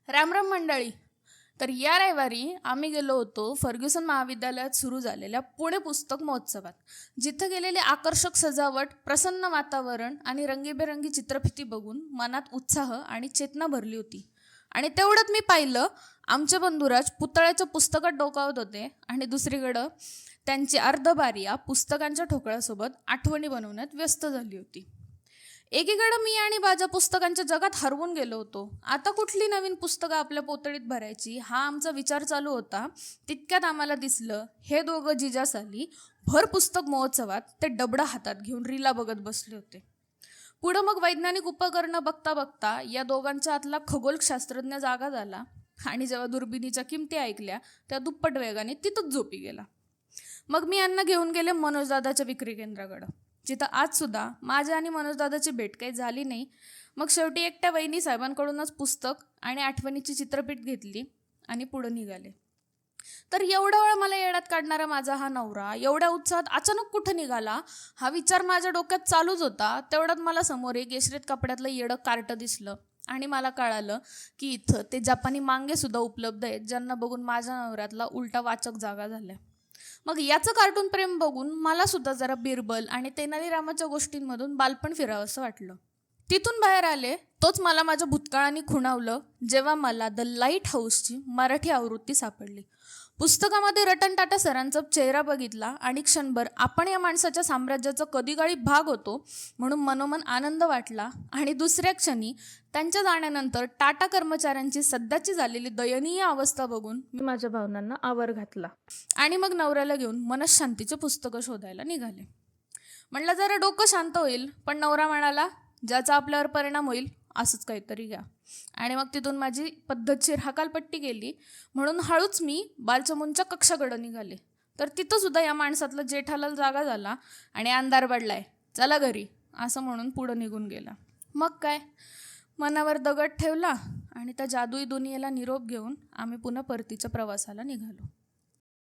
राम राम मंडळी. तर या रविवारी आम्ही गेलो होतो फर्ग्युसन महाविद्यालयात सुरू झालेल्या पुणे पुस्तक महोत्सवात, जिथे गेलेले आकर्षक सजावट, प्रसन्न वातावरण आणि रंगीबेरंगी चित्रफिती बघून मनात उत्साह आणि चेतना भरली होती. आणि तेवढ्यात मी पाहिलं, आमचे बंधुराज पुतळ्याच्या पुस्तकात डोकावत होते आणि दुसरीकडं त्यांची अर्धबारिया पुस्तकांच्या ठोकळ्यासोबत आठवणी बनवण्यात व्यस्त झाली होती. एकीकडे मी आणि बाजा पुस्तकांच्या जगात हरवून गेलो होतो. आता कुठली नवीन पुस्तकं आपल्या पोतळीत भरायची हा आमचा विचार चालू होता. तितक्यात आम्हाला दिसलं, हे दोघं जिजासाली भर पुस्तक महोत्सवात ते डबडा हातात घेऊन रीला बघत बसले होते. पुढं मग वैज्ञानिक उपकरणं बघता बघता या दोघांच्या आतला खगोलशास्त्रज्ञ जागा झाला आणि जेव्हा दुर्बिणीच्या किमती ऐकल्या त्या दुप्पट वेगाने तिथंच झोपी गेला. मग मी यांना घेऊन गेले मनोजदादाच्या विक्री केंद्राकडं, जिथं आज सुद्धा माझ्या आणि मनोजदादाची भेट काही झाली नाही. मग शेवटी एकट्या वहिनी साहेबांकडूनच पुस्तक आणि आठवणीची चित्रपीठ घेतली आणि पुढं निघाले. तर एवढा वेळ मला येड्यात काढणारा माझा हा नवरा एवढ्या उत्साहात अचानक कुठं निघाला हा विचार माझ्या डोक्यात चालूच होता. तेवढ्यात मला समोर एक केशरीत कपड्यातलं येडं कार्ट दिसलं आणि मला कळालं की इथं ते जपानी मांगे सुद्धा उपलब्ध आहेत, ज्यांना बघून माझ्या नवऱ्यातला उलटा वाचक जागा झाला. मग याचं कार्टून प्रेम बघून मला सुद्धा जरा बिरबल आणि तेनालीरामाच्या गोष्टींमधून बालपण फिरावं असं वाटलं. तिथून बाहेर आले तोच मला माझ्या भूतकाळाने खुणावलं, जेव्हा मला द लाईट हाऊसची मराठी आवृत्ती सापडली. पुस्तकामध्ये रतन टाटा सरांचा चेहरा बघितला आणि क्षणभर आपण या माणसाच्या साम्राज्याचा कधीकाळी भाग होतो म्हणून मनोमन आनंद वाटला. आणि दुसऱ्या क्षणी त्यांच्या जाण्यानंतर टाटा कर्मचाऱ्यांची सध्याची झालेली दयनीय अवस्था बघून मी माझ्या भावनांना आवर घातला आणि मग नवऱ्याला घेऊन मनशांतीचे पुस्तकं शोधायला निघाले. म्हणलं जरा डोकं शांत होईल, पण नवरा म्हणाला, ज्याचा आपल्यावर परिणाम होईल असंच काहीतरी घ्या. आणि मग तिथून माझी पद्धतशीर हकालपट्टी गेली. म्हणून हळूच मी बालचमूंच्या कक्षाकडं निघाले. तर तिथं सुद्धा या माणसातला जेठालाल जागा झाला आणि अंधार पडलाय, चला घरी असं म्हणून पुढं निघून गेला. मग काय, मनावर दगड ठेवला आणि त्या जादुई दुनियेला निरोप घेऊन आम्ही पुन्हा परतीच्या प्रवासाला निघालो.